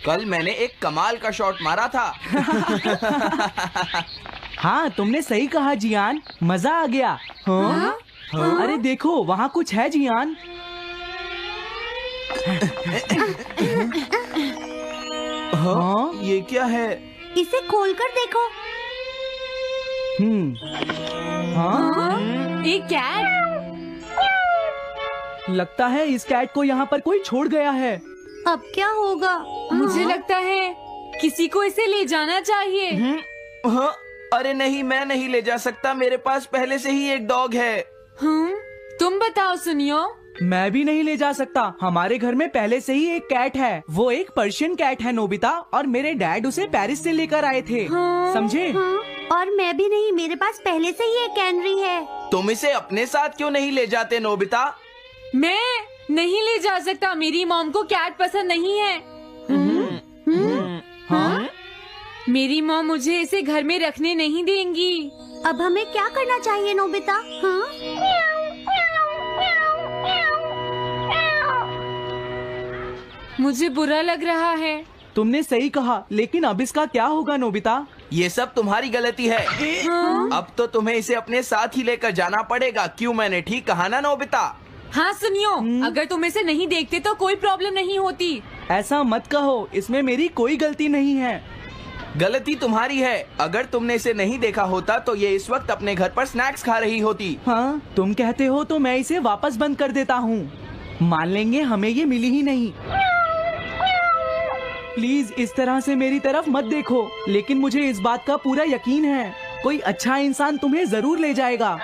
कल मैंने एक कमाल का शॉट मारा था। हाँ, तुमने सही कहा जियान, मजा आ गया। हाँ? हाँ? अरे देखो, वहाँ कुछ है जियान। हाँ? ये क्या है? इसे खोलकर देखो। हाँ? एक कैट। लगता है इस कैट को यहाँ पर कोई छोड़ गया है। अब क्या होगा? मुझे लगता है किसी को इसे ले जाना चाहिए। हाँ? अरे नहीं, मैं नहीं ले जा सकता, मेरे पास पहले से ही एक डॉग है। तुम बताओ सुनियो। मैं भी नहीं ले जा सकता, हमारे घर में पहले से ही एक कैट है। वो एक पर्शियन कैट है नोबिता, और मेरे डैड उसे पेरिस से लेकर आए थे। समझे? और मैं भी नहीं, मेरे पास पहले से ही एक कैनरी है। तुम इसे अपने साथ क्यों नहीं ले जाते नोबिता? मैं नहीं ले जा सकता, मेरी मॉम को कैट पसंद नहीं है। हाँ? मेरी मॉम मुझे इसे घर में रखने नहीं देंगी। अब हमें क्या करना चाहिए नोबिता? हाँ? मुझे बुरा लग रहा है। तुमने सही कहा, लेकिन अब इसका क्या होगा नोबिता? ये सब तुम्हारी गलती है। अब तो तुम्हें इसे अपने साथ ही लेकर जाना पड़ेगा। क्यों, मैंने ठीक कहा ना नोबिता? हाँ सुनियो, अगर तुम इसे नहीं देखते तो कोई प्रॉब्लम नहीं होती। ऐसा मत कहो, इसमें मेरी कोई गलती नहीं है। गलती तुम्हारी है। अगर तुमने इसे नहीं देखा होता तो ये इस वक्त अपने घर पर स्नैक्स खा रही होती। हाँ, तुम कहते हो तो मैं इसे वापस बंद कर देता हूँ। मान लेंगे हमें ये मिली ही नहीं। प्लीज इस तरह से मेरी तरफ मत देखो, लेकिन मुझे इस बात का पूरा यकीन है, कोई अच्छा इंसान तुम्हें जरूर ले जाएगा।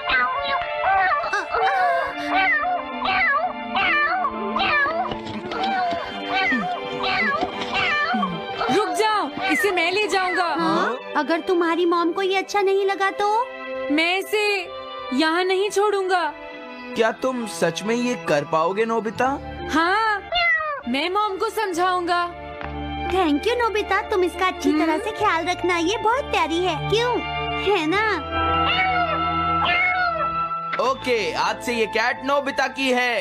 रुक जाओ, इसे मैं ले जाऊंगा। अगर तुम्हारी मॉम को ये अच्छा नहीं लगा तो? मैं इसे यहाँ नहीं छोड़ूंगा। क्या तुम सच में ये कर पाओगे नोबिता? हाँ, मैं मॉम को समझाऊंगा। थैंक यू नोबिता, तुम इसका अच्छी तरह से ख्याल रखना, ये बहुत प्यारी है। क्यों, है ना? ओके, आज से ये कैट नोबिता की है।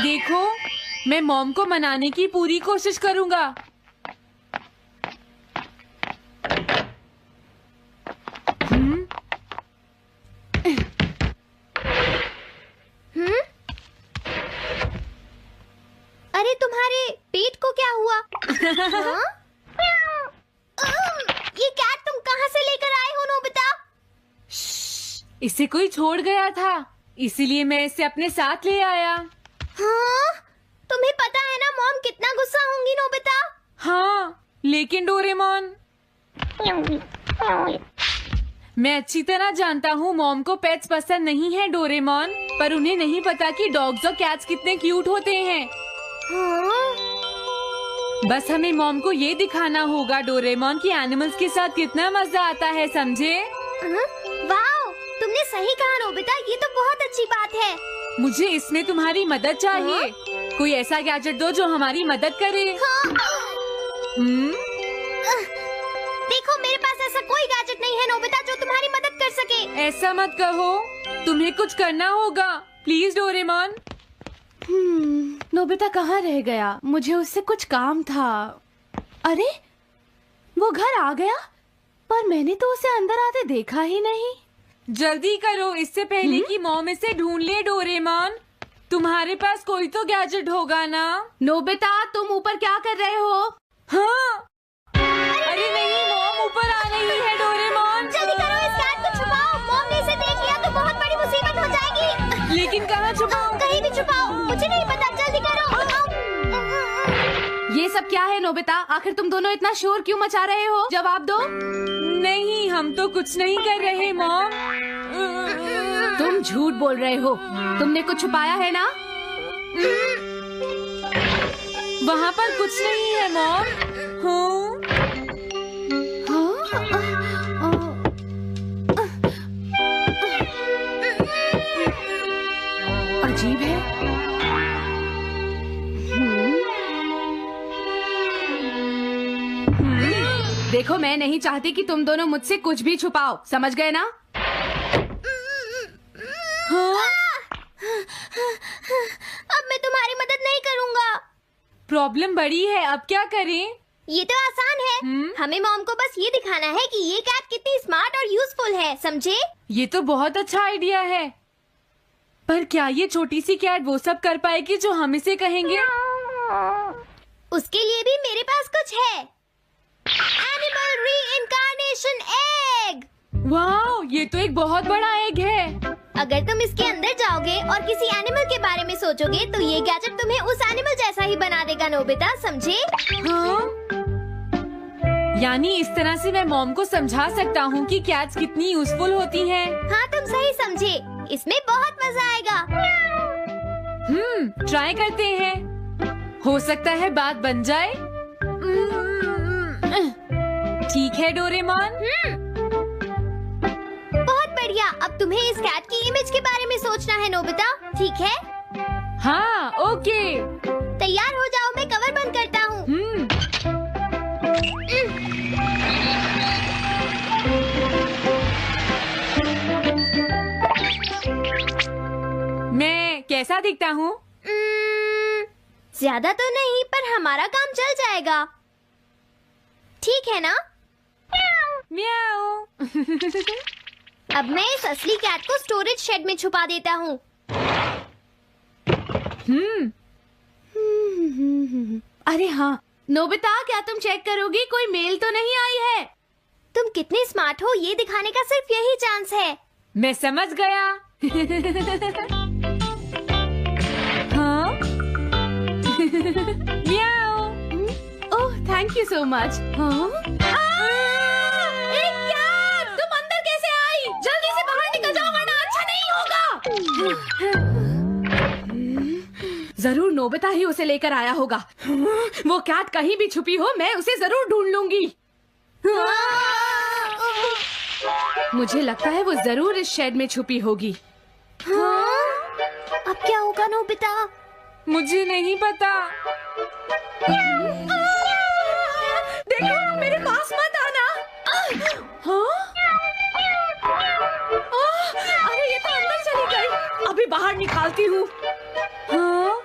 देखो, मैं मॉम को मनाने की पूरी कोशिश करूंगा। अरे तुम्हारे पेट को क्या हुआ? हाँ? ये कैट तुम कहाँ से लेकर आए हो नोबिता? इसे कोई छोड़ गया था, इसीलिए मैं इसे अपने साथ ले आया। हाँ? तुम्हें पता है ना मॉम कितना गुस्सा होंगी नोबिता? हाँ, लेकिन डोरेमोन, मैं अच्छी तरह जानता हूँ मॉम को पेट्स पसंद नहीं है डोरेमोन, पर उन्हें नहीं पता कि डॉग्स और कैट्स कितने क्यूट होते हैं। हाँ? बस हमें मॉम को ये दिखाना होगा डोरेमोन कि एनिमल्स के साथ कितना मजा आता है, समझे? वाओ, तुमने सही कहा नोबिता, ये तो बहुत अच्छी बात है। मुझे इसमें तुम्हारी मदद चाहिए। कोई ऐसा गैजेट दो जो हमारी मदद करे। देखो, मेरे पास ऐसा कोई गैजेट नहीं है नोबिता जो तुम्हारी मदद कर सके। ऐसा मत कहो, तुम्हें कुछ करना होगा, प्लीज डोरेमोन। नोबिता कहाँ रह गया? मुझे उससे कुछ काम था। अरे, वो घर आ गया, पर मैंने तो उसे अंदर आते देखा ही नहीं। जल्दी करो, इससे पहले कि मॉम इसे ढूंढ ले डोरेमोन। तुम्हारे पास कोई तो गैजेट होगा ना? नोबिता, तुम ऊपर क्या कर रहे हो? हाँ? अरे नहीं, मॉम ऊपर आ रही है डोरेमोन। जल्दी करो, इस कैट को छुपाओ। मॉम ने इसे देख लिया तो बहुत बड़ी मुसीबत हो जाएगी। लेकिन कहाँ छुपाऊं? कहीं भी छुपाओ, मुझे नहीं पता, जल्दी करो। ये सब क्या है नोबिता? आखिर तुम दोनों इतना शोर क्यों मचा रहे हो? जवाब दो। नहीं, हम तो कुछ नहीं कर रहे मॉम। तुम झूठ बोल रहे हो, तुमने कुछ छुपाया है ना? वहाँ पर कुछ नहीं है मॉम। अजीब है। देखो, मैं नहीं चाहती कि तुम दोनों मुझसे कुछ भी छुपाओ, समझ गए ना? अब मैं तुम्हारी मदद नहीं करूँगा। प्रॉब्लम बड़ी है, अब क्या करें? ये तो आसान है। हमें मॉम को बस ये दिखाना है कि ये कैट कितनी स्मार्ट और यूजफुल है, समझे? ये तो बहुत अच्छा आइडिया है, पर क्या ये छोटी सी कैट वो सब कर पाएगी जो हम इसे कहेंगे? उसके लिए भी मेरे पास कुछ है। Animal reincarnation egg. वाह, ये तो एक बहुत बड़ा एग है। अगर तुम इसके अंदर जाओगे और किसी एनिमल के बारे में सोचोगे तो ये गैजेट तुम्हें उस एनिमल जैसा ही बना देगा, नोबिता, समझे? हाँ? यानी इस तरह से मैं मॉम को समझा सकता हूँ कि कैट्स कितनी यूजफुल होती हैं। हाँ, तुम सही समझे। इसमें बहुत मजा आएगा। ट्राई करते हैं। हो सकता है बात बन जाए। ठीक है डोरेमोन। बहुत बढ़िया। अब तुम्हें इस कैट की इमेज के बारे में सोचना है, नोबिता, ठीक है? हाँ, ओके। तैयार हो जाओ, मैं कवर बंद करता हूँ। मैं कैसा दिखता हूँ? ज्यादा तो नहीं, पर हमारा काम चल जाएगा, ठीक है ना? म्याऊ। अब मैं इस असली कैट को स्टोरेज शेड में छुपा देता हूँ। अरे हाँ नोबिता, क्या तुम चेक करोगी कोई मेल तो नहीं आई है? तुम कितने स्मार्ट हो ये दिखाने का सिर्फ यही चांस है। मैं समझ गया। हाँ? म्याऊ। ओह, थैंक यू सो मच। हाँ? तुम अंदर कैसे आई? जल्दी से बाहर निकल जाओ वरना अच्छा नहीं होगा। जरूर नोबिता ही उसे लेकर आया होगा। वो कैट कहीं भी छुपी हो, मैं उसे जरूर ढूंढ लूंगी। मुझे लगता है वो जरूर इस शेड में छुपी होगी। हाँ? अब क्या होगा नोबिता? मुझे नहीं पता। देखो, मेरे पास मत आना। हाँ? अरे ये तो अंदर चली गई। अभी बाहर निकालती हूँ। हाँ?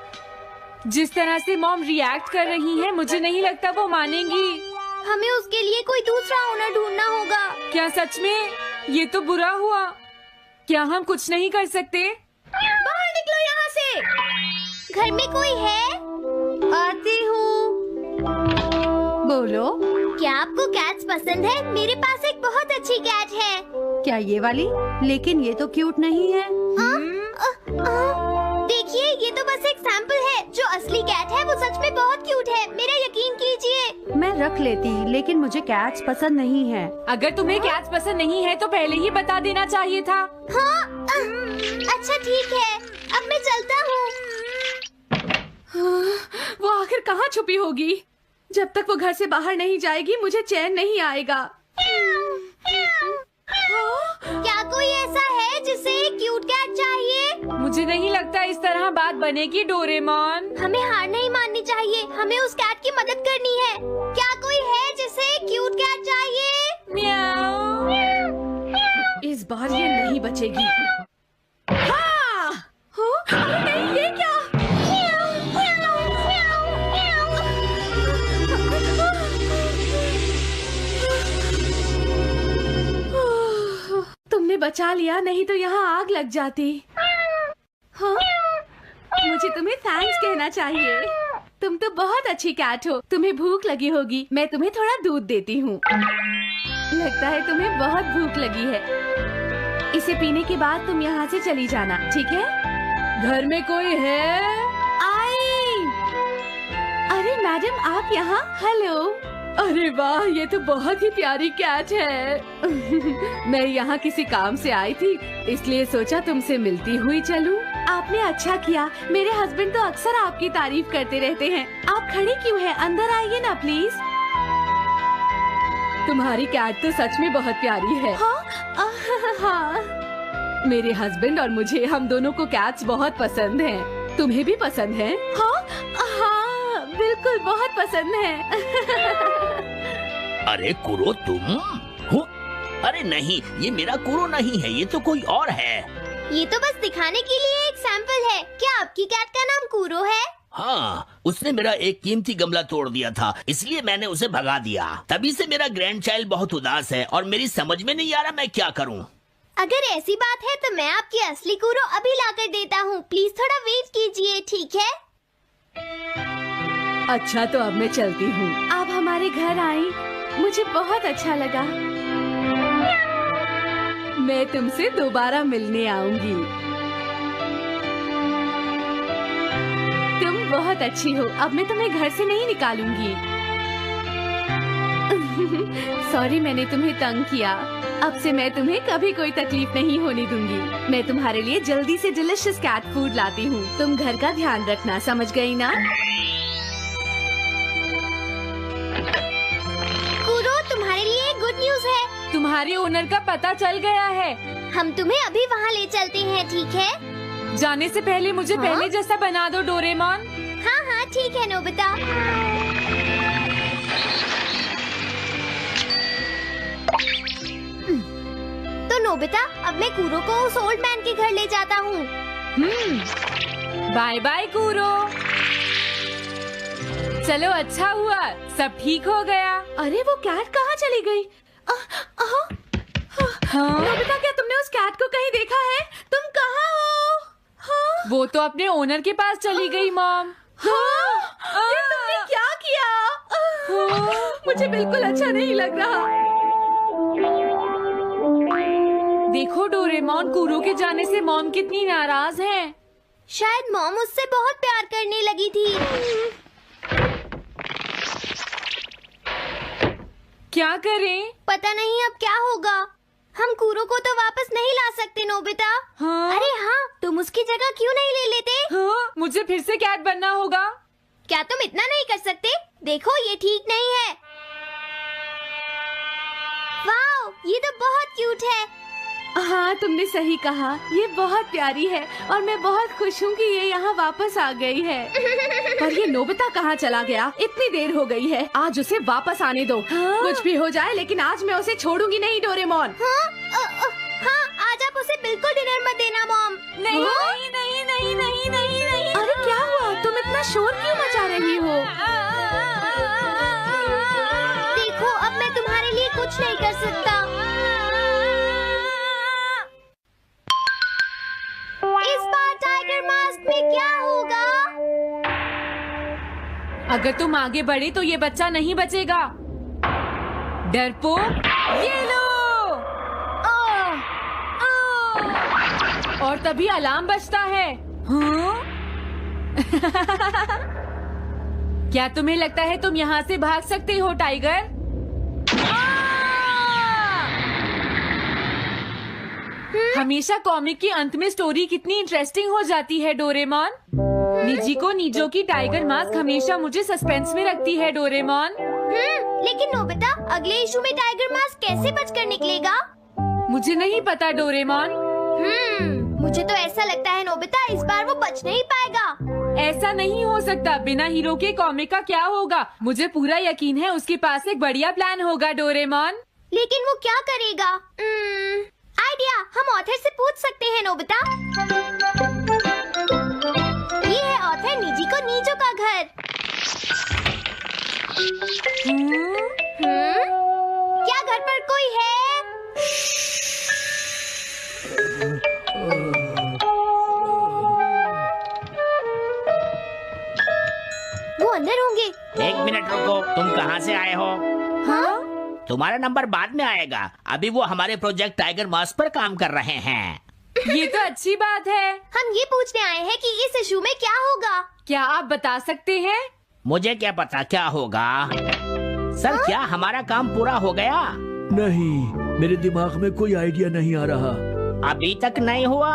जिस तरह से मॉम रिएक्ट कर रही है, मुझे नहीं लगता वो मानेंगी। हमें उसके लिए कोई दूसरा ओनर ढूंढना होगा। क्या सच में? ये तो बुरा हुआ। क्या हम कुछ नहीं कर सकते? बाहर निकलो यहाँ से। घर में कोई है? आती हूँ। बोलो। क्या आपको कैट्स पसंद है? मेरे पास एक बहुत अच्छी कैट है। क्या ये वाली? लेकिन ये तो क्यूट नहीं है। देखिए, ये तो बस एक सैंपल है। जो असली कैट है वो सच में बहुत क्यूट है, मेरा यकीन कीजिए। मैं रख लेती, लेकिन मुझे कैट्स पसंद नहीं है। अगर तुम्हें कैट्स पसंद नहीं है तो पहले ही बता देना चाहिए था। हाँ, अच्छा ठीक है, अब मैं चलता हूँ। वो आखिर कहाँ छुपी होगी? जब तक वो घर से बाहर नहीं जाएगी मुझे चैन नहीं आएगा। क्या कोई ऐसा है जिसे एक क्यूट कैट चाहिए? मुझे नहीं लगता इस तरह बात बनेगी डोरेमोन। हमें हार नहीं माननी चाहिए, हमें उस कैट की मदद करनी है। क्या कोई है जिसे एक क्यूट कैट चाहिए? म्याऊ। इस बार ये नहीं बचेगी। हाँ! अरे नहीं, ये क्या? तुमने बचा लिया, नहीं तो यहाँ आग लग जाती। हाँ? मुझे तुम्हें थैंक्स कहना चाहिए। तुम तो बहुत अच्छी कैट हो। तुम्हें भूख लगी होगी, मैं तुम्हें थोड़ा दूध देती हूँ। लगता है तुम्हें बहुत भूख लगी है। इसे पीने के बाद तुम यहाँ से चली जाना, ठीक है? घर में कोई है? आई! अरे मैडम, आप यहाँ? हेलो। अरे वाह, ये तो बहुत ही प्यारी कैट है। मैं यहाँ किसी काम से आई थी, इसलिए सोचा तुमसे मिलती हुई चलूं। आपने अच्छा किया। मेरे हस्बैंड तो अक्सर आपकी तारीफ करते रहते हैं। आप खड़ी क्यों हैं? अंदर आइए ना प्लीज। तुम्हारी कैट तो सच में बहुत प्यारी है। हाँ। मेरे हस्बैंड और मुझे, हम दोनों को कैट्स बहुत पसंद हैं। तुम्हें भी पसंद है? हाँ, बिल्कुल बहुत पसंद है। अरे कुरो, तुम हो? अरे नहीं, ये मेरा कुरो नहीं है, ये तो कोई और है। ये तो बस दिखाने के लिए एक सैंपल है। क्या आपकी कैट का नाम कूरो है? हाँ, उसने मेरा एक कीमती गमला तोड़ दिया था, इसलिए मैंने उसे भगा दिया। तभी से मेरा ग्रैंड चाइल्ड बहुत उदास है और मेरी समझ में नहीं आ रहा मैं क्या करूं। अगर ऐसी बात है तो मैं आपकी असली कुरो अभी लाकर देता हूँ। प्लीज थोड़ा वेट कीजिए, ठीक है? अच्छा तो अब मैं चलती हूँ। आप हमारे घर आई, मुझे बहुत अच्छा लगा। मैं तुमसे दोबारा मिलने आऊंगी। तुम बहुत अच्छी हो। अब मैं तुम्हें घर से नहीं निकालूंगी। सॉरी मैंने तुम्हें तंग किया। अब से मैं तुम्हें कभी कोई तकलीफ नहीं होने दूंगी। मैं तुम्हारे लिए जल्दी से डिलिशियस कैट फूड लाती हूँ। तुम घर का ध्यान रखना, समझ गई ना? कुरो, तुम्हारे लिए गुड न्यूज है। तुम्हारे ओनर का पता चल गया है। हम तुम्हें अभी वहाँ ले चलते हैं, ठीक है? जाने से पहले मुझे हाँ? पहले जैसा बना दो डोरेमोन। हाँ हाँ ठीक है नोबिता। तो नोबिता, अब मैं कुरो को उस ओल्ड मैन के घर ले जाता हूँ। बाय बाय कुरो। चलो अच्छा हुआ, सब ठीक हो गया। अरे वो कैट कहाँ चली गई? हाँ? नोबिता, क्या तुमने उस कैट को कहीं देखा है? तुम कहाँ हो? हाँ? वो तो अपने ओनर के पास चली गई मॉम। हाँ? ये तुमने क्या किया? मुझे बिल्कुल अच्छा नहीं लग रहा। देखो डोरेमोन, कुरो के जाने से मॉम कितनी नाराज हैं। शायद मॉम उससे बहुत प्यार करने लगी थी। क्या करें? पता नहीं अब क्या होगा। हम कुरो को तो वापस नहीं ला सकते नोबिता। हाँ? अरे हाँ, तुम उसकी जगह क्यों नहीं ले लेते? हाँ? मुझे फिर से कैट बनना होगा। क्या तुम इतना नहीं कर सकते? देखो ये ठीक नहीं है। वाओ, ये तो बहुत क्यूट है। हाँ तुमने सही कहा, ये बहुत प्यारी है और मैं बहुत खुश हूँ कि ये यहाँ वापस आ गई है। पर ये नोबिता कहाँ चला गया? इतनी देर हो गई है, आज उसे वापस आने दो। हाँ? कुछ भी हो जाए लेकिन आज मैं उसे छोड़ूंगी नहीं डोरेमोन। हाँ, आज आप उसे बिल्कुल डिनर मत देना मॉम। नहीं हाँ? नहीं नहीं नहीं नहीं नहीं नहीं। अरे क्या हुआ? तुम इतना शोर क्यों मचा रही हो? देखो अब मैं तुम्हारे लिए कुछ नहीं कर सकता। इस बार टाइगर मास्क में क्या होगा? अगर तुम आगे बढ़े तो ये बच्चा नहीं बचेगा। डरपोक, ये लो। और तभी अलार्म बजता है। हाँ? क्या तुम्हें लगता है तुम यहाँ से भाग सकते हो टाइगर? हमेशा कॉमिक के अंत में स्टोरी कितनी इंटरेस्टिंग हो जाती है डोरेमोन। निजी को नीजो की टाइगर मास्क हमेशा मुझे सस्पेंस में रखती है डोरेमोन। लेकिन नोबिता, अगले इशू में टाइगर मास्क कैसे बचकर निकलेगा? मुझे नहीं पता डोरेमोन। मुझे तो ऐसा लगता है नोबिता, इस बार वो बच नहीं पाएगा। ऐसा नहीं हो सकता। बिना हीरो के कॉमिक का क्या होगा? मुझे पूरा यकीन है उसके पास एक बढ़िया प्लान होगा डोरेमोन। लेकिन वो क्या करेगा? आइडिया, हम ऑथर से पूछ सकते हैं नोबिता। ये है ऑथर निजी को नीजो का घर। क्या घर पर कोई है? वो अंदर होंगे। एक मिनट रुको, तुम कहाँ से आए हो? हाँ? तुम्हारा नंबर बाद में आएगा। अभी वो हमारे प्रोजेक्ट टाइगर मास्क पर काम कर रहे हैं। ये तो अच्छी बात है। हम ये पूछने आए हैं कि इस इशू में क्या होगा। क्या आप बता सकते हैं? मुझे क्या पता क्या होगा। सर क्या हमारा काम पूरा हो गया? नहीं, मेरे दिमाग में कोई आइडिया नहीं आ रहा। अभी तक नहीं हुआ।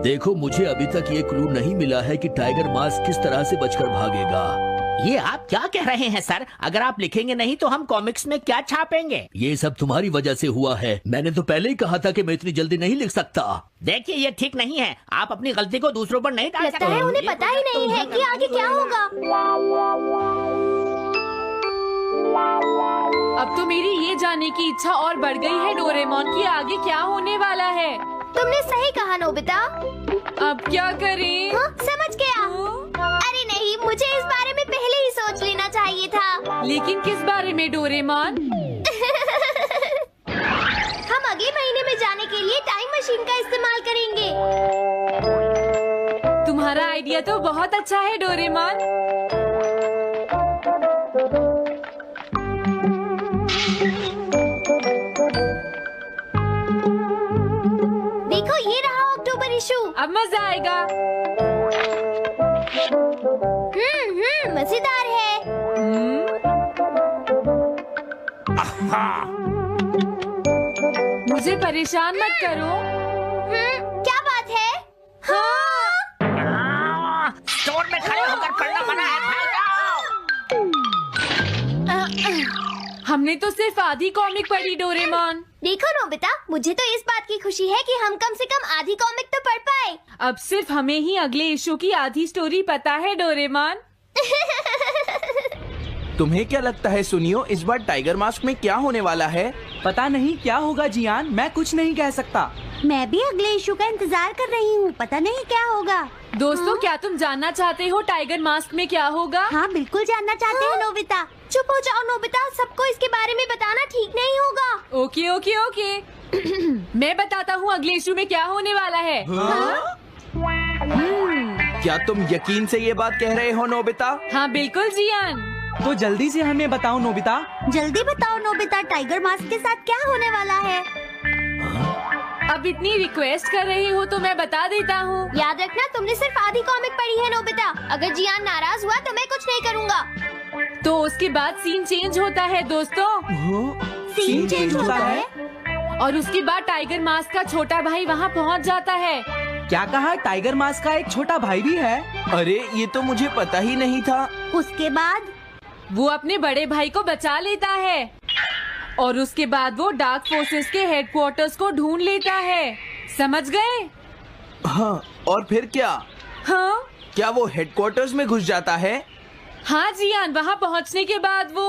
देखो, मुझे अभी तक ये क्लू नहीं मिला है कि टाइगर मास्क किस तरह से बचकर भागेगा। ये आप क्या कह रहे हैं सर? अगर आप लिखेंगे नहीं तो हम कॉमिक्स में क्या छापेंगे? ये सब तुम्हारी वजह से हुआ है। मैंने तो पहले ही कहा था कि मैं इतनी जल्दी नहीं लिख सकता। देखिए ये ठीक नहीं है। आप अपनी गलती को दूसरों पर नहीं डाल लगता सकते। है उन्हें पता ही नहीं है कि आगे क्या होगा। अब तो मेरी ये जानने की इच्छा और बढ़ गई है डोरेमोन कि आगे क्या होने वाला है। तुमने सही कहा नोबिता। अब क्या करें? हाँ, समझ गया। अरे नहीं, लेकिन किस बारे में डोरेमोन? हम अगले महीने में जाने के लिए टाइम मशीन का इस्तेमाल करेंगे। तुम्हारा आइडिया तो बहुत अच्छा है डोरेमोन। देखो ये रहा अक्टूबर इशू। अब मजा आएगा। मजेदार है। मुझे परेशान मत करो। क्या बात है? स्टोर में खड़े होकर पढ़ना मना है, भाग जाओ। हमने तो सिर्फ आधी कॉमिक पढ़ी डोरेमोन। देखो नोबिता, मुझे तो इस बात की खुशी है कि हम कम से कम आधी कॉमिक तो पढ़ पाए। अब सिर्फ हमें ही अगले इशू की आधी स्टोरी पता है डोरेमोन। तुम्हें क्या लगता है सुनियो, इस बार टाइगर मास्क में क्या होने वाला है? पता नहीं क्या होगा जियान, मैं कुछ नहीं कह सकता। मैं भी अगले इशू का इंतजार कर रही हूँ, पता नहीं क्या होगा। दोस्तों, क्या तुम जानना चाहते हो टाइगर मास्क में क्या होगा? हाँ बिल्कुल जानना चाहते हैं नोबिता। चुप हो जाओ नोबिता, सबको इसके बारे में बताना ठीक नहीं होगा। Okay okay okay. मैं बताता हूँ अगले इशू में क्या होने वाला है। क्या तुम यकीन से ये बात कह रहे हो नोबिता? हाँ बिल्कुल जियान। तो जल्दी से हमें बताओ नोबिता। जल्दी बताओ नोबिता, टाइगर मास्क के साथ क्या होने वाला है? अब इतनी रिक्वेस्ट कर रहे हो तो मैं बता देता हूँ। याद रखना, तुमने सिर्फ आधी कॉमिक पढ़ी है नोबिता। अगर जियान नाराज हुआ तो मैं कुछ नहीं करूँगा। तो उसके बाद सीन चेंज होता है दोस्तों। सीन चेंज होता है? और उसके बाद टाइगर मास्क का छोटा भाई वहाँ पहुँच जाता है। क्या कहा? टाइगर मास्क का एक छोटा भाई भी है? अरे ये तो मुझे पता ही नहीं था। उसके बाद वो अपने बड़े भाई को बचा लेता है और उसके बाद वो डार्क फोर्सेस के हेडक्वार्टर्स को ढूंढ लेता है। समझ गए? हाँ, और फिर क्या? हाँ क्या वो हेडक्वार्टर्स में घुस जाता है? हाँ जियान, वहाँ पहुँचने के बाद वो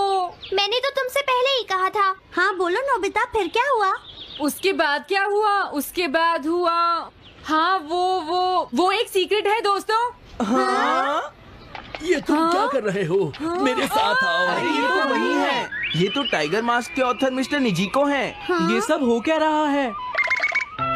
मैंने तो तुमसे पहले ही कहा था। हाँ बोलो नोबिता, फिर क्या हुआ? उसके बाद क्या हुआ? उसके बाद हुआ, हाँ वो एक सीक्रेट है दोस्तों। हाँ? ये तुम क्या कर रहे हो? मेरे साथ आओ। अरे ये तो वही है। ये तो टाइगर मास्क के ऑथर मिस्टर निजिको हैं। ये सब हो क्या रहा है?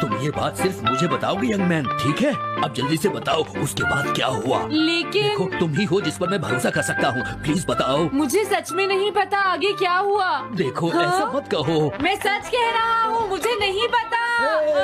तुम ये बात सिर्फ मुझे बताओगे यंग मैन, ठीक है? अब जल्दी से बताओ उसके बाद क्या हुआ। लेकिन देखो, तुम ही हो जिस पर मैं भरोसा कर सकता हूँ, प्लीज बताओ। मुझे सच में नहीं पता आगे क्या हुआ। देखो हाँ? ऐसा मत कहो। मैं सच कह रहा हूँ, मुझे नहीं पता।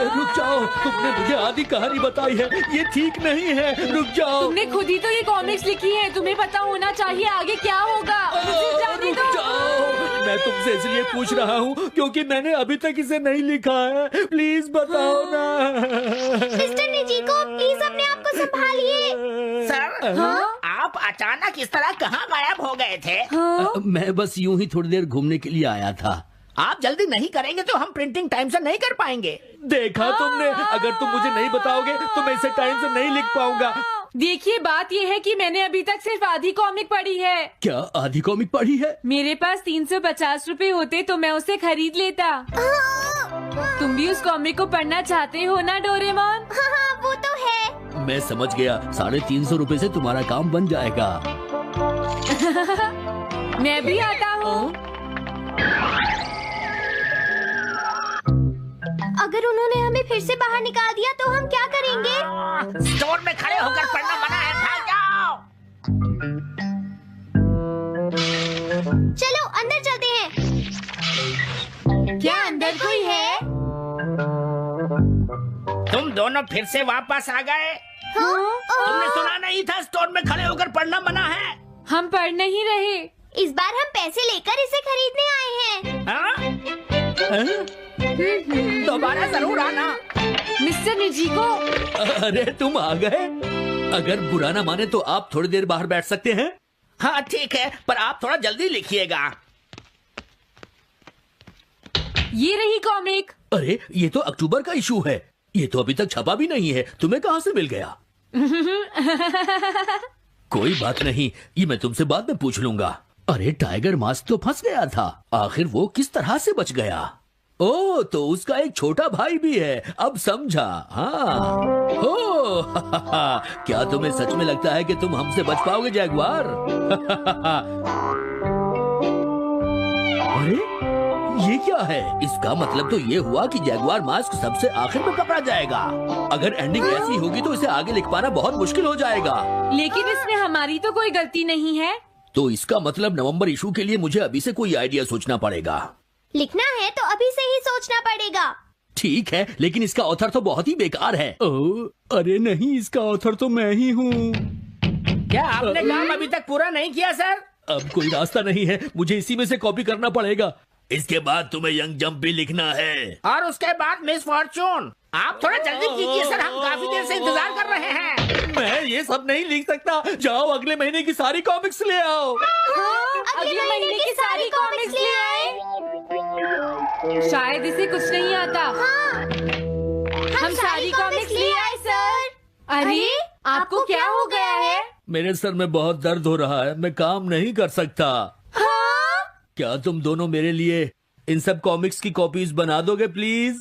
रुक जाओ, तुमने मुझे आधी कहानी बताई है, ये ठीक नहीं है। रुक जाओ। तुमने खुद ही तो ये कॉमिक्स लिखी है, तुम्हें पता होना चाहिए आगे क्या होगा। मुझे जाने रुक दो। जाओ, मैं तुमसे इसलिए पूछ रहा हूँ क्योंकि मैंने अभी तक इसे नहीं लिखा है। प्लीज बताओ ना। मिस्टर निजिको, प्लीज अपने आप को संभालिए। सर, आप अचानक इस तरह कहाँ गायब हो गए थे? मैं बस यूं ही थोड़ी देर घूमने के लिए आया था। आप जल्दी नहीं करेंगे तो हम प्रिंटिंग टाइम से नहीं कर पाएंगे। देखा तुमने, अगर तुम मुझे नहीं बताओगे तो मैं इसे टाइम से नहीं लिख पाऊंगा। देखिए, बात ये है कि मैंने अभी तक सिर्फ आधी कॉमिक पढ़ी है। क्या आधी कॉमिक पढ़ी है? मेरे पास 350 रुपए होते तो मैं उसे खरीद लेता। तुम भी उस कॉमिक को पढ़ना चाहते हो ना डोरेमोन? हाँ वो तो है। मैं समझ गया, 350 रुपए से तुम्हारा काम बन जाएगा। मैं भी आता हूँ। अगर उन्होंने हमें फिर से बाहर निकाल दिया तो हम क्या करेंगे? स्टोर में खड़े होकर पढ़ना मना है, भाग जाओ। चलो अंदर चलते हैं। क्या अंदर कोई है? तुम दोनों फिर से वापस आ गए। तुमने सुना नहीं था स्टोर में खड़े होकर पढ़ना मना है? हम पढ़ नहीं रहे। इस बार हम पैसे लेकर इसे खरीदने आए हैं। हाँ? दोबारा जरूर आना। मिस्टर निजिको, अरे तुम आ गए। अगर बुरा ना माने तो आप थोड़ी देर बाहर बैठ सकते हैं। हाँ ठीक है, पर आप थोड़ा जल्दी लिखिएगा। ये रही कॉमिक। अरे ये तो अक्टूबर का इशू है, ये तो अभी तक छपा भी नहीं है। तुम्हें कहाँ से मिल गया? कोई बात नहीं, ये मैं तुमसे बाद में पूछ लूंगा। अरे टाइगर मास्क तो फंस गया था, आखिर वो किस तरह से बच गया? ओ, तो उसका एक छोटा भाई भी है, अब समझा। हाँ। ओ, क्या तुम्हें सच में लगता है कि तुम हमसे बच पाओगे जैगुआर? अरे ये क्या है? इसका मतलब तो ये हुआ कि जैगुआर मास्क सबसे आखिर में पकड़ा जाएगा। अगर एंडिंग ऐसी होगी तो इसे आगे लिख पाना बहुत मुश्किल हो जाएगा। लेकिन इसमें हमारी तो कोई गलती नहीं है। तो इसका मतलब नवंबर इशू के लिए मुझे अभी से कोई आइडिया सोचना पड़ेगा। लिखना है तो अभी से ही सोचना पड़ेगा। ठीक है, लेकिन इसका ऑथर तो बहुत ही बेकार है। अरे नहीं, इसका ऑथर तो मैं ही हूँ। क्या आपने काम अभी तक पूरा नहीं किया सर? अब कोई रास्ता नहीं है, मुझे इसी में से कॉपी करना पड़ेगा। इसके बाद तुम्हें यंग जंप भी लिखना है और उसके बाद मिस फॉर्चून। आप थोड़ा जल्दी कीजिए सर, हम काफी देर से इंतजार कर रहे हैं। मैं ये सब नहीं लिख सकता। जाओ अगले महीने की सारी कॉमिक्स ले आओ। अगले महीने की सारी कॉमिक्स ले आए। शायद इसे कुछ नहीं आता। हम सारी कॉमिक्स ले आए सर। अरे आपको क्या हो गया है? मेरे सर में बहुत दर्द हो रहा है, मैं काम नहीं कर सकता। क्या तुम दोनों मेरे लिए इन सब कॉमिक्स की कॉपीज बना दोगे प्लीज?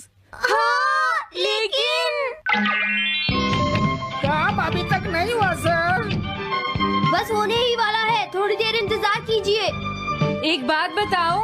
लेकिन काम अभी तक नहीं हुआ सर। बस होने ही वाला है, थोड़ी देर इंतजार कीजिए। एक बात बताओ,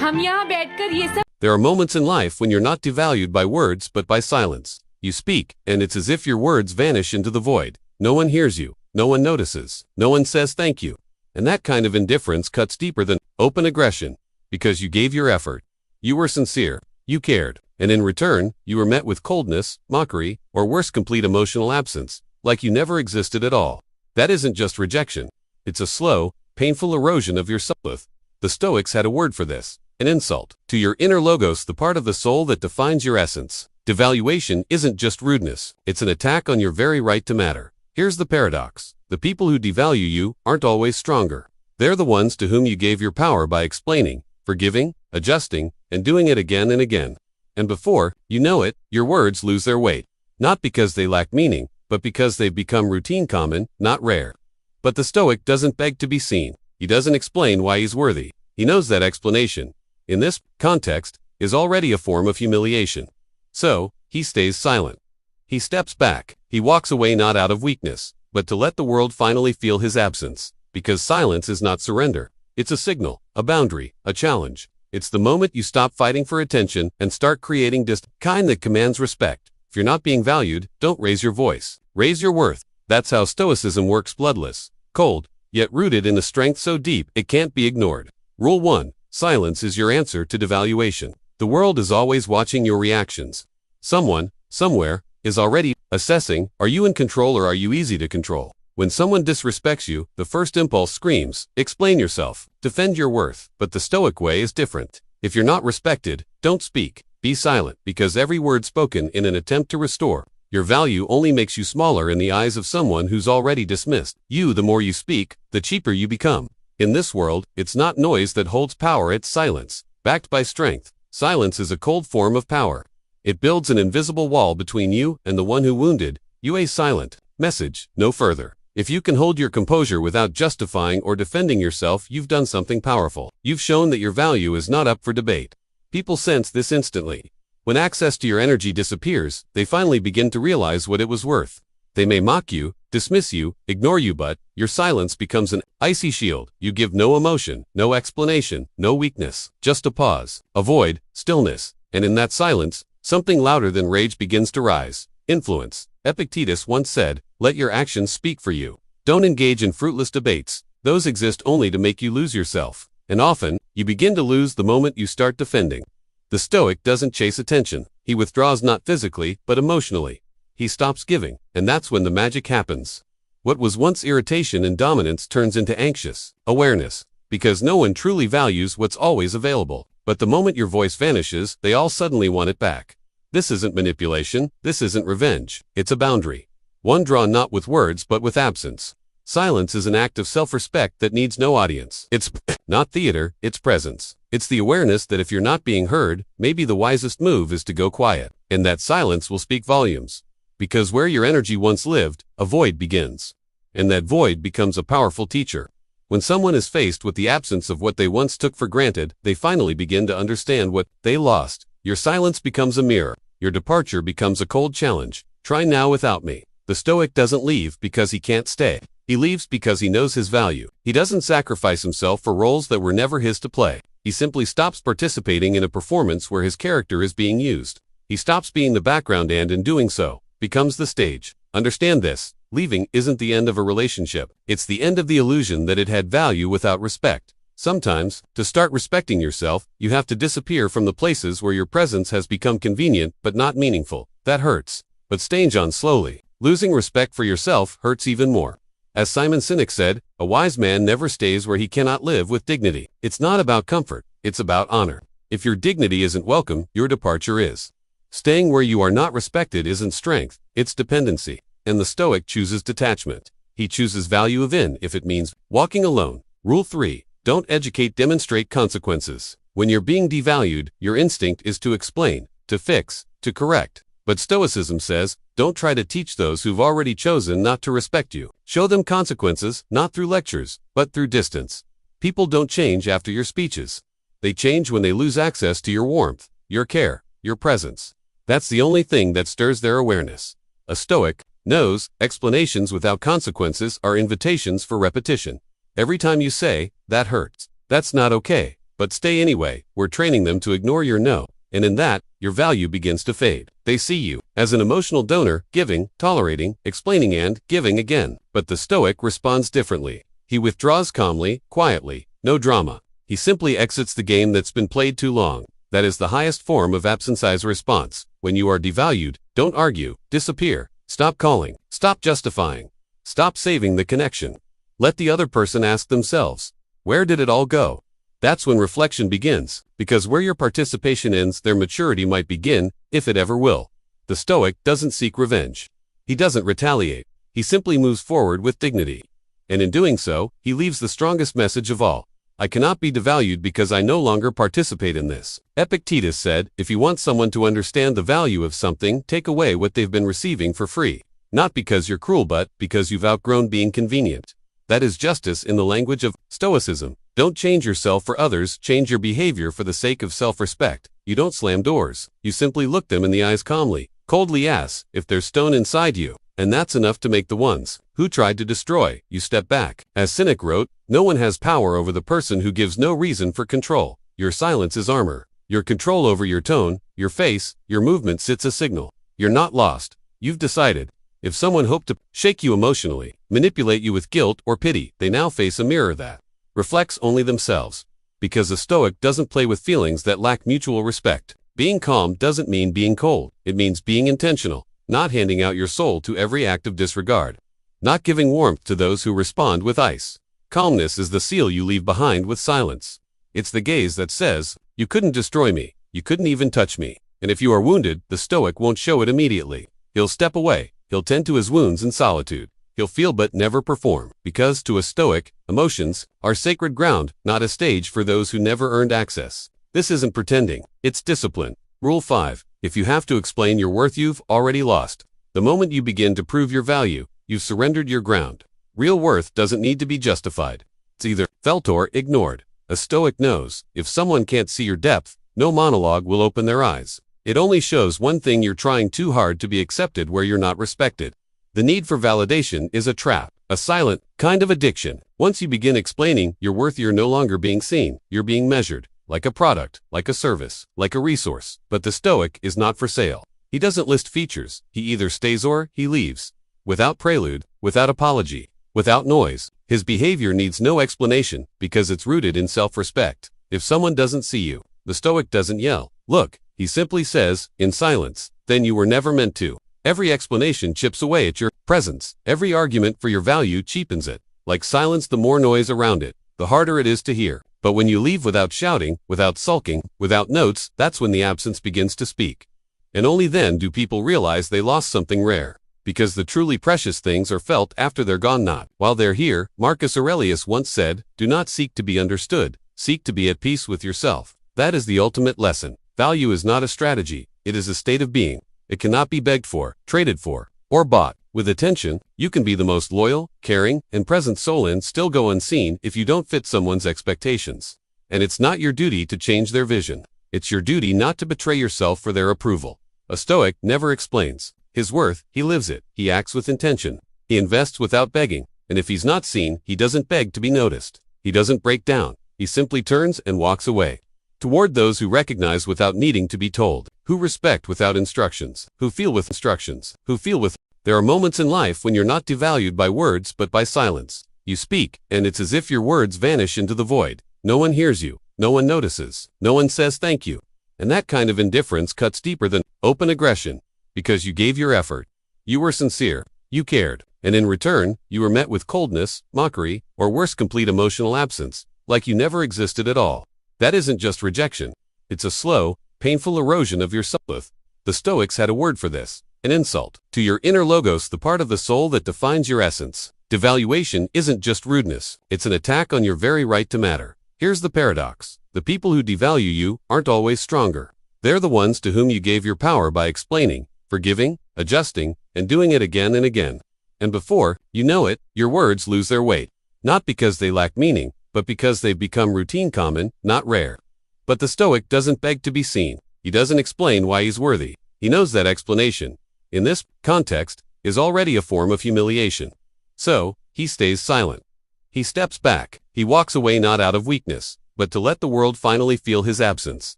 हम यहाँ बैठकर ये सब There are moments in life when you're not devalued by words but by silence. You speak, and it's as if your words vanish into the void. No one hears you. No one notices. No one says thank you. And that kind of indifference cuts deeper than open aggression, because you gave your effort. You were sincere. You cared. And in return, you were met with coldness, mockery, or worse, complete emotional absence, like you never existed at all. That isn't just rejection. It's a slow, painful erosion of your self-worth. The Stoics had a word for this. An insult to your inner logos, the part of the soul that defines your essence. Devaluation isn't just rudeness. It's an attack on your very right to matter. Here's the paradox. The people who devalue you aren't always stronger. They're the ones to whom you gave your power by explaining, forgiving, adjusting, and doing it again and again. And before you know it, your words lose their weight. Not because they lack meaning, but because they've become routine, common, not rare. But the Stoic doesn't beg to be seen. He doesn't explain why he's worthy. He knows that explanation, in this context, is already a form of humiliation. So, he stays silent. He steps back. He walks away not out of weakness, but to let the world finally feel his absence. Because silence is not surrender. It's a signal, a boundary, a challenge. It's the moment you stop fighting for attention and start creating kind that commands respect. If you're not being valued, don't raise your voice. Raise your worth. That's how Stoicism works, bloodless, cold, yet rooted in a strength so deep it can't be ignored. Rule 1. Silence is your answer to devaluation. The world is always watching your reactions. Someone, somewhere, is already assessing, are you in control or are you easy to control? When someone disrespects you, the first impulse screams, explain yourself, defend your worth. But the Stoic way is different. If you're not respected, don't speak. Be silent, because every word spoken in an attempt to restore your value only makes you smaller in the eyes of someone who's already dismissed you. The more you speak, the cheaper you become. In this world, it's not noise that holds power, it's silence, backed by strength. Silence is a cold form of power. It builds an invisible wall between you and the one who wounded you. A silent message, no further. If you can hold your composure without justifying or defending yourself, you've done something powerful. You've shown that your value is not up for debate. People sense this instantly. When access to your energy disappears, they finally begin to realize what it was worth. They may mock you, dismiss you, ignore you, but your silence becomes an icy shield. You give no emotion, no explanation, no weakness, just a pause, a void, stillness. And in that silence, something louder than rage begins to rise. Influence. Epictetus once said, let your actions speak for you. Don't engage in fruitless debates. Those exist only to make you lose yourself. And often, you begin to lose the moment you start defending. The Stoic doesn't chase attention. He withdraws not physically, but emotionally. He stops giving, and that's when the magic happens. What was once irritation and dominance turns into anxious awareness, because no one truly values what's always available. But the moment your voice vanishes, they all suddenly want it back. This isn't manipulation, this isn't revenge, it's a boundary. One drawn not with words but with absence. Silence is an act of self-respect that needs no audience. It's not theater, it's presence. It's the awareness that if you're not being heard, maybe the wisest move is to go quiet, and that silence will speak volumes. Because where your energy once lived, a void begins. And that void becomes a powerful teacher. When someone is faced with the absence of what they once took for granted, they finally begin to understand what they lost. Your silence becomes a mirror. Your departure becomes a cold challenge. Try now without me. The Stoic doesn't leave because he can't stay. He leaves because he knows his value. He doesn't sacrifice himself for roles that were never his to play. He simply stops participating in a performance where his character is being used. He stops being the background and, in doing so, becomes the stage. Understand this. Leaving isn't the end of a relationship. It's the end of the illusion that it had value without respect. Sometimes, to start respecting yourself, you have to disappear from the places where your presence has become convenient but not meaningful. That hurts. But staying on slowly. Losing respect for yourself hurts even more. As Simon Sinek said, a wise man never stays where he cannot live with dignity. It's not about comfort, it's about honor. If your dignity isn't welcome, your departure is. Staying where you are not respected isn't strength, it's dependency. And the Stoic chooses detachment. He chooses value of in if it means walking alone. Rule 3. Don't educate, demonstrate consequences. When you're being devalued, your instinct is to explain, to fix, to correct. But Stoicism says, don't try to teach those who've already chosen not to respect you. Show them consequences, not through lectures, but through distance. People don't change after your speeches. They change when they lose access to your warmth, your care, your presence. That's the only thing that stirs their awareness. A Stoic knows explanations without consequences are invitations for repetition. Every time you say, that hurts, that's not okay, but stay anyway, we're training them to ignore your no, and in that, your value begins to fade. They see you as an emotional donor, giving, tolerating, explaining and giving again. But the Stoic responds differently. He withdraws calmly, quietly, no drama. He simply exits the game that's been played too long. That is the highest form of absence response. When you are devalued, don't argue, disappear, stop calling, stop justifying, stop saving the connection. Let the other person ask themselves, where did it all go? That's when reflection begins, because where your participation ends, their maturity might begin, if it ever will. The Stoic doesn't seek revenge. He doesn't retaliate. He simply moves forward with dignity. And in doing so, he leaves the strongest message of all. I cannot be devalued because I no longer participate in this. Epictetus said, if you want someone to understand the value of something, take away what they've been receiving for free. Not because you're cruel, but because you've outgrown being convenient. That is justice in the language of Stoicism. Don't change yourself for others, change your behavior for the sake of self-respect. You don't slam doors. You simply look them in the eyes calmly, coldly ask if there's stone inside you. And that's enough to make the ones who tried to destroy you step back. As Sinek wrote, no one has power over the person who gives no reason for control. Your silence is armor. Your control over your tone, your face, your movement sits a signal. You're not lost. You've decided. If someone hoped to shake you emotionally, manipulate you with guilt or pity, they now face a mirror that reflects only themselves. Because a Stoic doesn't play with feelings that lack mutual respect. Being calm doesn't mean being cold. It means being intentional, not handing out your soul to every act of disregard, not giving warmth to those who respond with ice. Calmness is the seal you leave behind with silence. It's the gaze that says, you couldn't destroy me, you couldn't even touch me. And if you are wounded, the Stoic won't show it immediately. He'll step away. He'll tend to his wounds in solitude. He'll feel but never perform, because to a Stoic, emotions are sacred ground, not a stage for those who never earned access. This isn't pretending, it's discipline. Rule 5. If you have to explain your worth, you've already lost. The moment you begin to prove your value, you've surrendered your ground. Real worth doesn't need to be justified. It's either felt or ignored. A Stoic knows, if someone can't see your depth, no monologue will open their eyes. It only shows one thing: you're trying too hard to be accepted where you're not respected. The need for validation is a trap, a silent kind of addiction. Once you begin explaining your worth, you're no longer being seen, you're being measured, like a product, like a service, like a resource. But the Stoic is not for sale. He doesn't list features, he either stays or he leaves. Without prelude, without apology, without noise. His behavior needs no explanation because it's rooted in self-respect. If someone doesn't see you, the Stoic doesn't yell, look. He simply says, in silence, then you were never meant to. Every explanation chips away at your presence. Every argument for your value cheapens it. Like silence, the more noise around it, the harder it is to hear. But when you leave without shouting, without sulking, without notes, that's when the absence begins to speak. And only then do people realize they lost something rare. Because the truly precious things are felt after they're gone, not while they're here. Marcus Aurelius once said, do not seek to be understood, seek to be at peace with yourself. That is the ultimate lesson. Value is not a strategy, it is a state of being. It cannot be begged for, traded for, or bought. With attention, you can be the most loyal, caring, and present soul and still go unseen if you don't fit someone's expectations. And it's not your duty to change their vision. It's your duty not to betray yourself for their approval. A Stoic never explains his worth, he lives it. He acts with intention. He invests without begging. And if he's not seen, he doesn't beg to be noticed. He doesn't break down. He simply turns and walks away. Toward those who recognize without needing to be told, who respect without instructions, who feel with instructions, who feel with. There are moments in life when you're not devalued by words but by silence. You speak, and it's as if your words vanish into the void. No one hears you, no one notices, no one says thank you. And that kind of indifference cuts deeper than open aggression, because you gave your effort. You were sincere, you cared, and in return, you were met with coldness, mockery, or worse, complete emotional absence, like you never existed at all. That isn't just rejection. It's a slow, painful erosion of your self. The Stoics had a word for this, an insult to your inner logos, the part of the soul that defines your essence. Devaluation isn't just rudeness, it's an attack on your very right to matter. Here's the paradox. The people who devalue you aren't always stronger. They're the ones to whom you gave your power by explaining, forgiving, adjusting, and doing it again and again. And before you know it, your words lose their weight. Not because they lack meaning, but because they've become routine, common, not rare. But the Stoic doesn't beg to be seen. He doesn't explain why he's worthy. He knows that explanation, in this context, is already a form of humiliation. So, he stays silent. He steps back. He walks away not out of weakness, but to let the world finally feel his absence.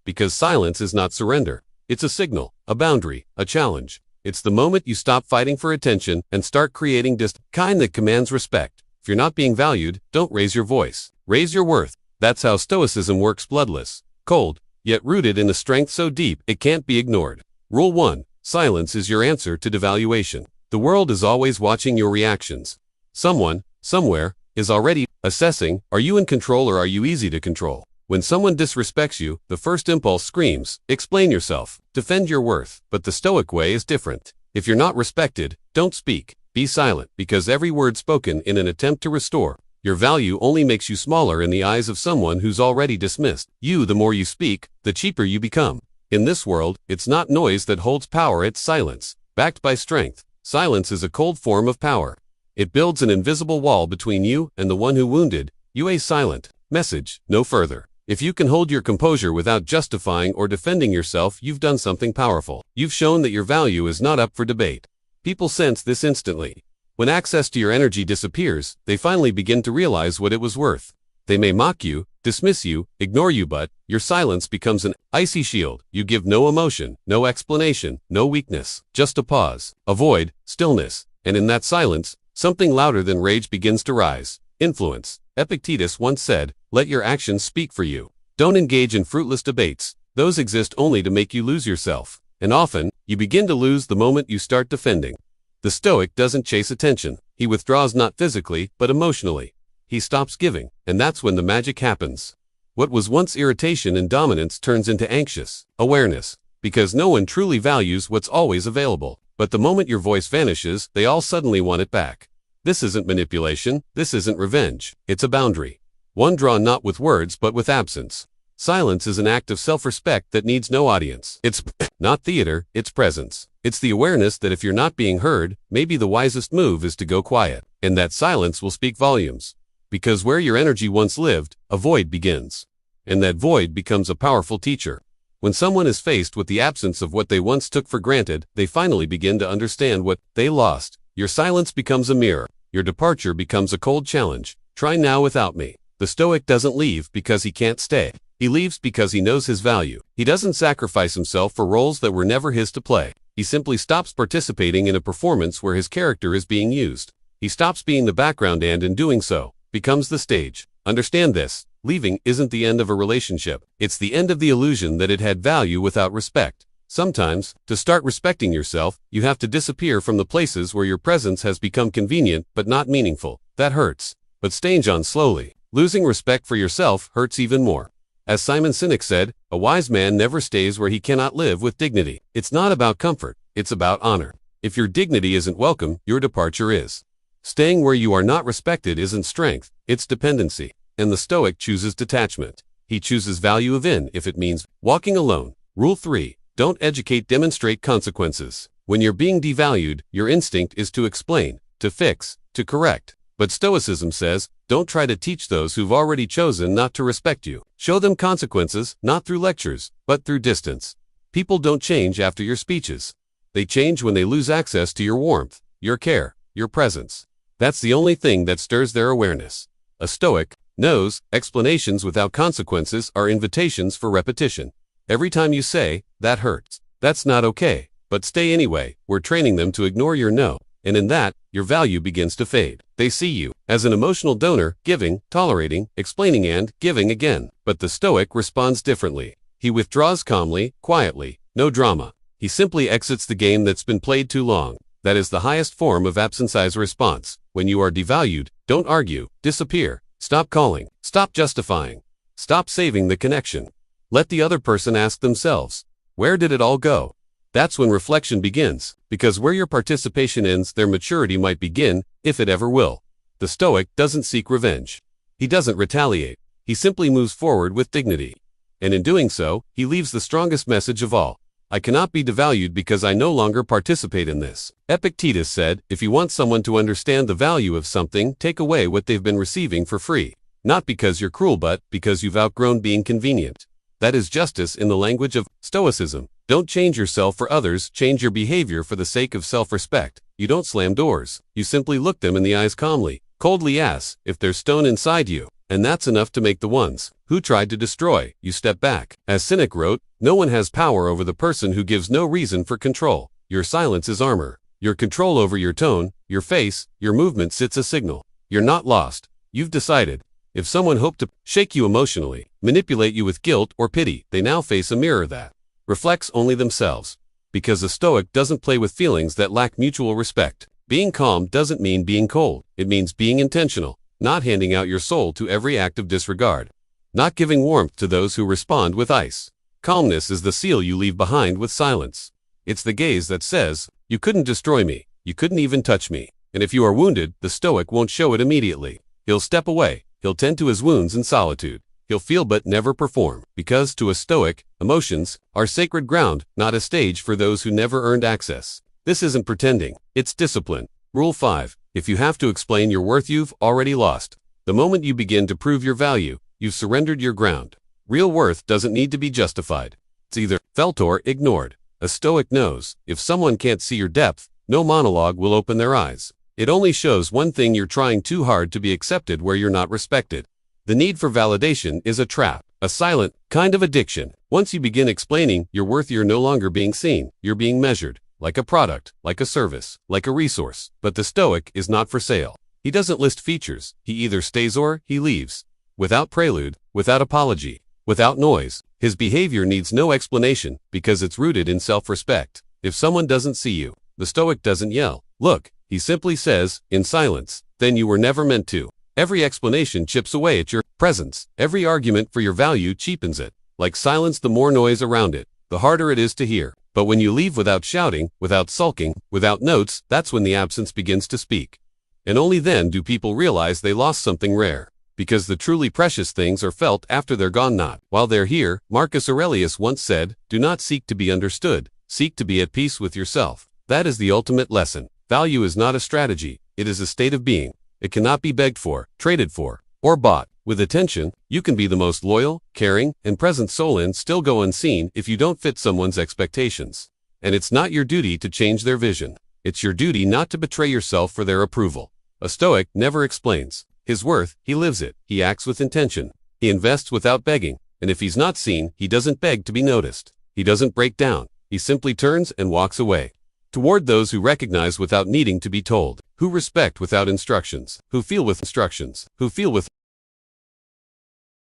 Because silence is not surrender. It's a signal, a boundary, a challenge. It's the moment you stop fighting for attention and start creating kind that commands respect. If you're not being valued, don't raise your voice. Raise your worth. That's how Stoicism works, bloodless, cold, yet rooted in a strength so deep it can't be ignored. Rule 1. Silence is your answer to devaluation. The world is always watching your reactions. Someone, somewhere, is already assessing, are you in control or are you easy to control? When someone disrespects you, the first impulse screams, explain yourself, defend your worth. But the Stoic way is different. If you're not respected, don't speak. Be silent, because every word spoken in an attempt to restore your value only makes you smaller in the eyes of someone who's already dismissed you. The more you speak, the cheaper you become. In this world, it's not noise that holds power, it's silence, backed by strength. Silence is a cold form of power. It builds an invisible wall between you and the one who wounded you. A silent message, no further. If you can hold your composure without justifying or defending yourself, you've done something powerful. You've shown that your value is not up for debate. People sense this instantly. When access to your energy disappears, they finally begin to realize what it was worth. They may mock you, dismiss you, ignore you, but your silence becomes an icy shield. You give no emotion, no explanation, no weakness, just a pause, a void, stillness, and in that silence, something louder than rage begins to rise. Influence. Epictetus once said, let your actions speak for you. Don't engage in fruitless debates. Those exist only to make you lose yourself. And often, you begin to lose the moment you start defending. The Stoic doesn't chase attention. He withdraws not physically, but emotionally. He stops giving, and that's when the magic happens. What was once irritation and dominance turns into anxious awareness, because no one truly values what's always available. But the moment your voice vanishes, they all suddenly want it back. This isn't manipulation, this isn't revenge. It's a boundary. One drawn not with words but with absence. Silence is an act of self-respect that needs no audience. It's not theater, it's presence. It's the awareness that if you're not being heard, maybe the wisest move is to go quiet. And that silence will speak volumes. Because where your energy once lived, a void begins. And that void becomes a powerful teacher. When someone is faced with the absence of what they once took for granted, they finally begin to understand what they lost. Your silence becomes a mirror. Your departure becomes a cold challenge. Try now without me. The Stoic doesn't leave because he can't stay. He leaves because he knows his value. He doesn't sacrifice himself for roles that were never his to play. He simply stops participating in a performance where his character is being used. He stops being the background and in doing so, becomes the stage. Understand this. Leaving isn't the end of a relationship. It's the end of the illusion that it had value without respect. Sometimes, to start respecting yourself, you have to disappear from the places where your presence has become convenient but not meaningful. That hurts. But staying on slowly. Losing respect for yourself hurts even more. As Simon Sinek said, a wise man never stays where he cannot live with dignity. It's not about comfort, it's about honor. If your dignity isn't welcome, your departure is. Staying where you are not respected isn't strength, it's dependency. And the Stoic chooses detachment. He chooses value within if it means walking alone. Rule 3. Don't educate, demonstrate consequences. When you're being devalued, your instinct is to explain, to fix, to correct. But Stoicism says, don't try to teach those who've already chosen not to respect you. Show them consequences, not through lectures, but through distance. People don't change after your speeches. They change when they lose access to your warmth, your care, your presence. That's the only thing that stirs their awareness. A Stoic No's, explanations without consequences, are invitations for repetition. Every time you say, that hurts, that's not okay, but stay anyway, we're training them to ignore your no, and in that, your value begins to fade. They see you as an emotional donor, giving, tolerating, explaining and giving again. But the Stoic responds differently. He withdraws calmly, quietly, no drama. He simply exits the game that's been played too long. That is the highest form of absence response. When you are devalued, don't argue, disappear, stop calling, stop justifying, stop saving the connection. Let the other person ask themselves, where did it all go? That's when reflection begins, because where your participation ends, their maturity might begin, if it ever will. The Stoic doesn't seek revenge. He doesn't retaliate. He simply moves forward with dignity. And in doing so, he leaves the strongest message of all. I cannot be devalued because I no longer participate in this. Epictetus said, if you want someone to understand the value of something, take away what they've been receiving for free. Not because you're cruel, but because you've outgrown being convenient. That is justice in the language of Stoicism. Don't change yourself for others, change your behavior for the sake of self-respect. You don't slam doors. You simply look them in the eyes calmly, coldly ask if there's stone inside you. And that's enough to make the ones who tried to destroy you step back. As Cynic wrote, no one has power over the person who gives no reason for control. Your silence is armor. Your control over your tone, your face, your movement sits a signal. You're not lost. You've decided. If someone hoped to shake you emotionally, manipulate you with guilt or pity, they now face a mirror that reflects only themselves. Because a Stoic doesn't play with feelings that lack mutual respect. Being calm doesn't mean being cold. It means being intentional. Not handing out your soul to every act of disregard. Not giving warmth to those who respond with ice. Calmness is the seal you leave behind with silence. It's the gaze that says, you couldn't destroy me, you couldn't even touch me. And if you are wounded, the Stoic won't show it immediately. He'll step away, he'll tend to his wounds in solitude. He'll feel but never perform. Because to a Stoic, emotions are sacred ground, not a stage for those who never earned access. This isn't pretending, it's discipline. Rule 5. If you have to explain your worth, you've already lost. The moment you begin to prove your value, you've surrendered your ground. Real worth doesn't need to be justified. It's either felt or ignored. A Stoic knows, if someone can't see your depth, no monologue will open their eyes. It only shows one thing: you're trying too hard to be accepted where you're not respected. The need for validation is a trap, a silent kind of addiction. Once you begin explaining your worth, you're no longer being seen, you're being measured. Like a product, like a service, like a resource. But the Stoic is not for sale. He doesn't list features. He either stays or he leaves. Without prelude, without apology, without noise. His behavior needs no explanation because it's rooted in self-respect. If someone doesn't see you, the Stoic doesn't yell, look. He simply says, in silence, then you were never meant to. Every explanation chips away at your presence. Every argument for your value cheapens it. Like silence, the more noise around it, the harder it is to hear. But when you leave without shouting, without sulking, without notes, that's when the absence begins to speak. And only then do people realize they lost something rare. Because the truly precious things are felt after they're gone, not while they're here. Marcus Aurelius once said, do not seek to be understood, seek to be at peace with yourself. That is the ultimate lesson. Value is not a strategy, it is a state of being. It cannot be begged for, traded for, or bought. With attention, you can be the most loyal, caring, and present soul and still go unseen if you don't fit someone's expectations. And it's not your duty to change their vision. It's your duty not to betray yourself for their approval. A Stoic never explains his worth, he lives it. He acts with intention. He invests without begging. And if he's not seen, he doesn't beg to be noticed. He doesn't break down. He simply turns and walks away. Toward those who recognize without needing to be told, who respect without instructions, who feel with instructions, who feel with